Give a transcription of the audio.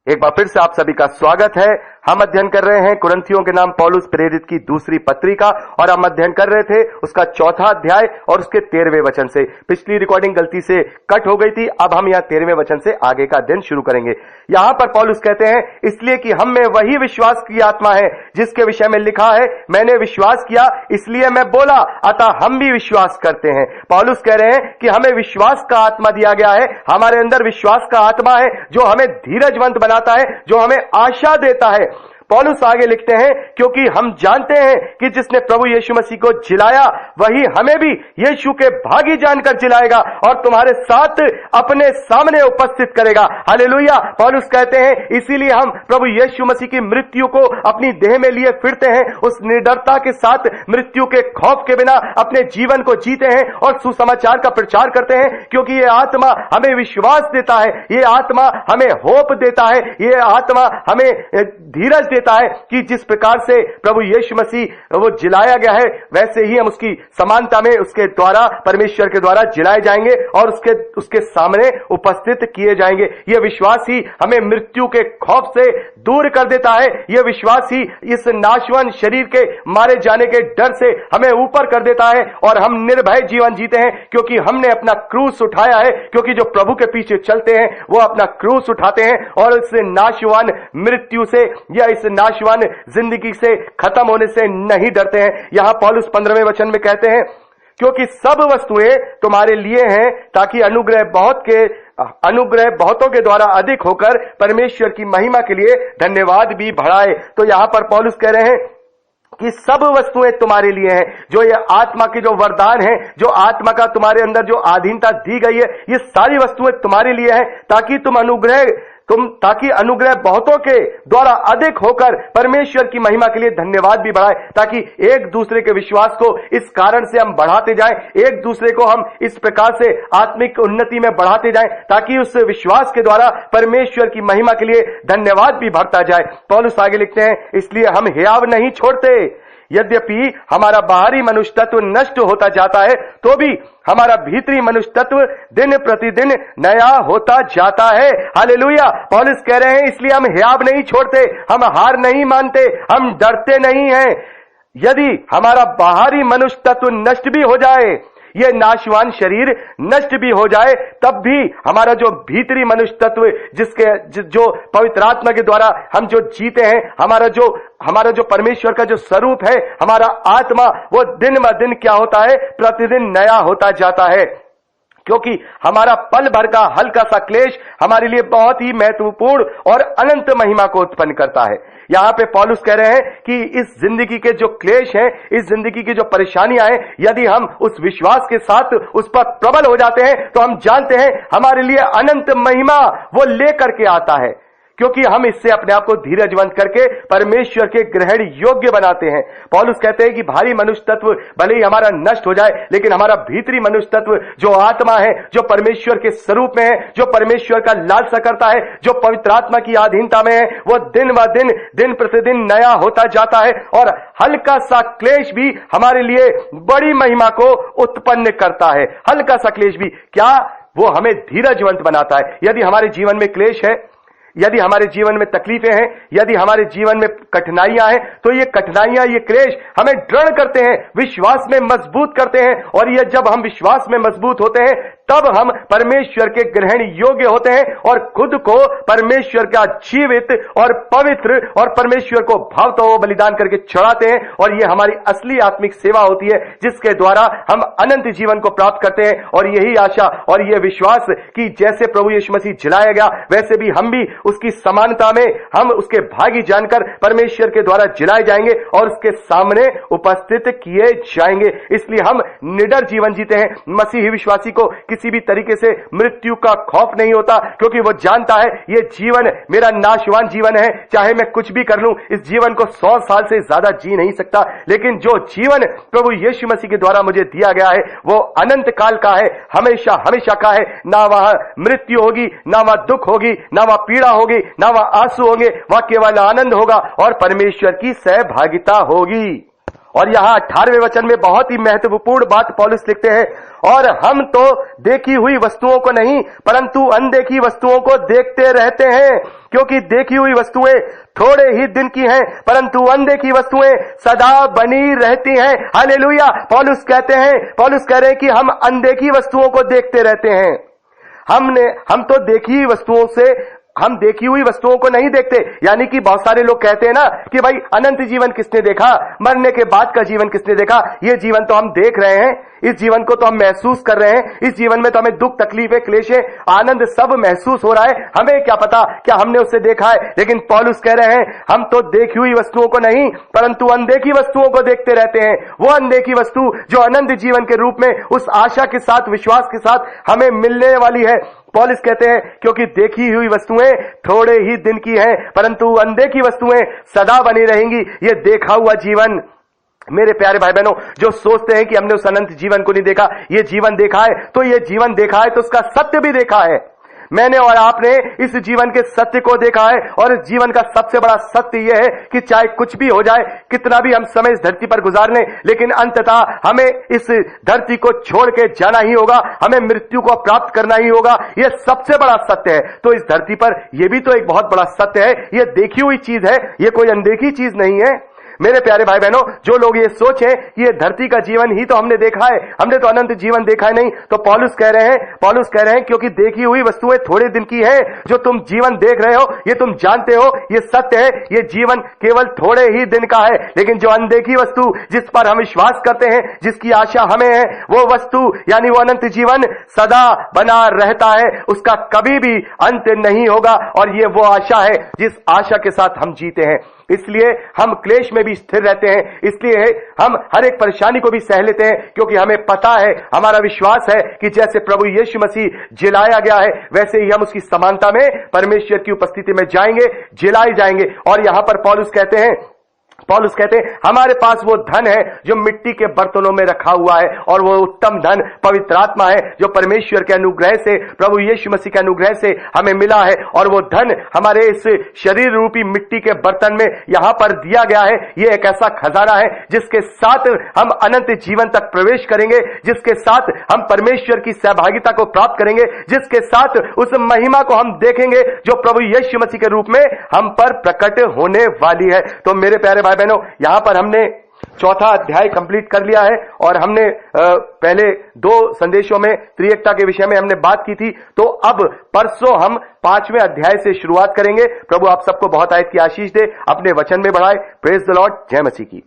एक बार फिर से आप सभी का स्वागत है। हम अध्ययन कर रहे हैं कुरिन्थियों के नाम पौलुस प्रेरित की दूसरी पत्री का, और हम अध्ययन कर रहे थे उसका चौथा अध्याय और उसके 13वें वचन से। पिछली रिकॉर्डिंग गलती से कट हो गई थी, अब हम यहाँ 13वें वचन से आगे का अध्ययन शुरू करेंगे। यहाँ पर पौलुस कहते हैं, इसलिए कि हम में वही विश्वास की आत्मा है जिसके विषय में लिखा है, मैंने विश्वास किया इसलिए मैं बोला, अतः हम भी विश्वास करते हैं। पौलुस कह रहे हैं कि हमें विश्वास का आत्मा दिया गया है, हमारे अंदर विश्वास का आत्मा है जो हमें धीरजवंत बनाता है, जो हमें आशा देता है। पौलुस आगे लिखते हैं, क्योंकि हम जानते हैं कि जिसने प्रभु यीशु मसीह को जिलाया वही हमें भी यीशु के भागी जानकर जिलाएगा और तुम्हारे साथ अपने सामने उपस्थित करेगा। हालेलुया। पौलुस कहते हैं इसीलिए हम प्रभु यीशु मसीह की मृत्यु को अपनी देह में लिए फिरते हैं, उस निडरता के साथ मृत्यु के खौफ के बिना अपने जीवन को जीते हैं और सुसमाचार का प्रचार करते हैं, क्योंकि ये आत्मा हमें विश्वास देता है, ये आत्मा हमें होप देता है, ये आत्मा हमें धीरज देता है कि जिस प्रकार से प्रभु यीशु मसीह वो जिलाया गया है वैसे ही हम उसकी समानता में उसके द्वारा, परमेश्वर के द्वारा जिलाए जाएंगे और उसके सामने उपस्थित किए जाएंगे। यह विश्वास ही हमें मृत्यु के खौफ से दूर कर देता है, यह विश्वास ही इस नाशवान शरीर के मारे जाने के डर से हमें ऊपर कर देता है और हम निर्भय जीवन जीते हैं, क्योंकि हमने अपना क्रूस उठाया है। क्योंकि जो प्रभु के पीछे चलते हैं वो अपना क्रूस उठाते हैं और इस नाशवान मृत्यु से या इस नाशवान जिंदगी से खत्म होने से नहीं डरते हैं। यहां पौलुस 15वें वचन में कहते हैं, क्योंकि सब वस्तुएं तुम्हारे लिए हैं ताकि अनुग्रह बहुतों के द्वारा अधिक होकर परमेश्वर की महिमा के लिए धन्यवाद भी बढ़ाए। तो यहां पर पौलुस कह रहे हैं कि सब वस्तुएं तुम्हारे लिए हैं। जो ये आत्मा के जो वरदान है, जो आत्मा का तुम्हारे अंदर जो अधीनता दी गई है, ये सारी वस्तुएं तुम्हारे लिए हैं ताकि अनुग्रह बहुतों के द्वारा अधिक होकर परमेश्वर की महिमा के लिए धन्यवाद भी बढ़ाए, ताकि एक दूसरे के विश्वास को इस कारण से हम बढ़ाते जाएं, एक दूसरे को हम इस प्रकार से आत्मिक उन्नति में बढ़ाते जाएं, ताकि उस विश्वास के द्वारा परमेश्वर की महिमा के लिए धन्यवाद भी बढ़ता जाए। पौलुस आगे लिखते हैं, इसलिए हम हियाव नहीं छोड़ते, यद्यपि हमारा बाहरी मनुष्य तत्व नष्ट होता जाता है तो भी हमारा भीतरी मनुष्य तत्व दिन प्रतिदिन नया होता जाता है। हालेलुया। पौलुस कह रहे हैं इसलिए हम हियाव नहीं छोड़ते, हम हार नहीं मानते, हम डरते नहीं हैं। यदि हमारा बाहरी मनुष्य तत्व नष्ट भी हो जाए, ये नाशवान शरीर नष्ट भी हो जाए, तब भी हमारा जो भीतरी मनुष्य तत्व जो पवित्र आत्मा के द्वारा हम जो जीते हैं, हमारा जो परमेश्वर का जो स्वरूप है, हमारा आत्मा, वो दिन ब दिन क्या होता है, प्रतिदिन नया होता जाता है। क्योंकि हमारा पल भर का हल्का सा क्लेश हमारे लिए बहुत ही महत्वपूर्ण और अनंत महिमा को उत्पन्न करता है। यहां पे पौलुस कह रहे हैं कि इस जिंदगी के जो क्लेश हैं, इस जिंदगी की जो परेशानियां हैं, यदि हम उस विश्वास के साथ उस पर प्रबल हो जाते हैं तो हम जानते हैं हमारे लिए अनंत महिमा वो लेकर के आता है, क्योंकि हम इससे अपने आप को धीरजवंत करके परमेश्वर के ग्रहण योग्य बनाते हैं। पौलुस कहते हैं कि भारी मनुष्य तत्व भले ही हमारा नष्ट हो जाए, लेकिन हमारा भीतरी मनुष्य तत्व जो आत्मा है, जो परमेश्वर के स्वरूप में है, जो परमेश्वर का लालसा करता है, जो पवित्र आत्मा की अधीनता में है, वो दिन ब दिन प्रतिदिन नया होता जाता है और हल्का सा क्लेश भी हमारे लिए बड़ी महिमा को उत्पन्न करता है। हल्का सा क्लेश भी क्या, वो हमें धीरजवंत बनाता है। यदि हमारे जीवन में क्लेश है, यदि हमारे जीवन में तकलीफें हैं, यदि हमारे जीवन में कठिनाइयां हैं, तो ये कठिनाइयां, ये क्लेश हमें दृढ़ करते हैं, विश्वास में मजबूत करते हैं, और ये जब हम विश्वास में मजबूत होते हैं तब हम परमेश्वर के ग्रहण योग्य होते हैं और खुद को परमेश्वर का जीवित और पवित्र और परमेश्वर को भावता हुआ बलिदान करके चढ़ाते हैं, और ये हमारी असली आत्मिक सेवा होती है जिसके द्वारा हम अनंत जीवन को प्राप्त करते हैं। और यही आशा और यह विश्वास कि जैसे प्रभु यीशु मसीह जिलाया गया वैसे भी हम भी उसकी समानता में, हम उसके भागी जानकर परमेश्वर के द्वारा जिलाए जाएंगे और उसके सामने उपस्थित किए जाएंगे। इसलिए हम निडर जीवन जीते हैं। मसीही विश्वासी को किसी भी तरीके से मृत्यु का खौफ नहीं होता, क्योंकि वो जानता है ये जीवन मेरा नाशवान जीवन है, चाहे मैं कुछ भी कर लूं, इस जीवन को 100 साल से ज्यादा जी नहीं सकता, लेकिन जो जीवन प्रभु यीशु मसीह के द्वारा मुझे दिया गया है वो अनंत काल का है, हमेशा हमेशा का है। ना वहां मृत्यु होगी, ना वहां दुख होगी, ना वहां पीड़ा होगी, ना वहां आंसू होंगे, वहां केवल आनंद होगा और परमेश्वर की सहभागिता होगी। और यहां 18वें वचन में बहुत ही महत्वपूर्ण बात पौलुस लिखते हैं, और हम तो देखी हुई वस्तुओं को नहीं परंतु अनदेखी वस्तुओं को देखते रहते हैं, क्योंकि देखी हुई वस्तुएं थोड़े ही दिन की हैं परंतु अनदेखी वस्तुएं सदा बनी रहती हैं। हालेलुया। पौलुस कह रहे हैं कि हम अनदेखी वस्तुओं को देखते रहते हैं। हम तो देखी हुई वस्तुओं से हम देखी हुई वस्तुओं को नहीं देखते। यानी कि बहुत सारे लोग कहते हैं ना कि भाई अनंत जीवन किसने देखा, मरने के बाद का जीवन किसने देखा। ये जीवन तो हम देख रहे हैं, इस जीवन को तो हम महसूस कर रहे हैं, इस जीवन में तो हमें दुख तकलीफें क्लेशें आनंद सब महसूस हो रहा है, हमें क्या पता क्या हमने उससे देखा है। लेकिन पौलुस कह रहे हैं हम तो देखी हुई वस्तुओं को नहीं परंतु अनदेखी वस्तुओं को देखते रहते हैं। वो अनदेखी वस्तु जो अनंत जीवन के रूप में उस आशा के साथ विश्वास के साथ हमें मिलने वाली है। पौलुस कहते हैं क्योंकि देखी हुई वस्तुएं थोड़े ही दिन की हैं परंतु अनदेखी वस्तुएं सदा बनी रहेंगी। ये देखा हुआ जीवन, मेरे प्यारे भाई बहनों, जो सोचते हैं कि हमने उस अनंत जीवन को नहीं देखा, ये जीवन देखा है तो ये जीवन देखा है तो उसका सत्य भी देखा है। मैंने और आपने इस जीवन के सत्य को देखा है, और इस जीवन का सबसे बड़ा सत्य यह है कि चाहे कुछ भी हो जाए, कितना भी हम समय इस धरती पर गुजार लें, लेकिन अंततः हमें इस धरती को छोड़ के जाना ही होगा, हमें मृत्यु को प्राप्त करना ही होगा। यह सबसे बड़ा सत्य है। तो इस धरती पर यह भी तो एक बहुत बड़ा सत्य है, यह देखी हुई चीज है, यह कोई अनदेखी चीज नहीं है। मेरे प्यारे भाई बहनों, जो लोग ये सोचें कि ये धरती का जीवन ही तो हमने देखा है, हमने तो अनंत जीवन देखा है, नहीं, तो पौलुस कह रहे हैं क्योंकि देखी हुई वस्तुएं थोड़े दिन की हैं। जो तुम जीवन देख रहे हो, ये तुम जानते हो, ये सत्य है, ये जीवन केवल थोड़े ही दिन का है। लेकिन जो अनदेखी वस्तु जिस पर हम विश्वास करते हैं, जिसकी आशा हमें है, वो वस्तु यानी वो अनंत जीवन सदा बना रहता है, उसका कभी भी अंत नहीं होगा। और ये वो आशा है जिस आशा के साथ हम जीते हैं। इसलिए हम क्लेश में भी स्थिर रहते हैं, इसलिए हम हर एक परेशानी को भी सह लेते हैं, क्योंकि हमें पता है, हमारा विश्वास है कि जैसे प्रभु यीशु मसीह जिलाया गया है, वैसे ही हम उसकी समानता में परमेश्वर की उपस्थिति में जाएंगे, जिलाए जाएंगे। और यहां पर पौलुस कहते हैं हमारे पास वो धन है जो मिट्टी के बर्तनों में रखा हुआ है, और वो उत्तम धन पवित्र आत्मा है जो परमेश्वर के अनुग्रह से, प्रभु यीशु मसीह के अनुग्रह से हमें मिला है। और वो धन हमारे इस शरीर रूपी मिट्टी के बर्तन में यहां पर दिया गया है। ये एक ऐसा खजाना है जिसके साथ हम अनंत जीवन तक प्रवेश करेंगे, जिसके साथ हम परमेश्वर की सहभागिता को प्राप्त करेंगे, जिसके साथ उस महिमा को हम देखेंगे जो प्रभु यीशु मसीह के रूप में हम पर प्रकट होने वाली है। तो मेरे प्यारे भाई बहनों, यहां पर हमने चौथा अध्याय कंप्लीट कर लिया है, और हमने पहले 2 संदेशों में त्रिएकता के विषय में हमने बात की थी। तो अब परसों हम 5वें अध्याय से शुरुआत करेंगे। प्रभु आप सबको बहुत आयत की आशीष दे, अपने वचन में बढ़ाए। Praise the Lord. जय मसीह की।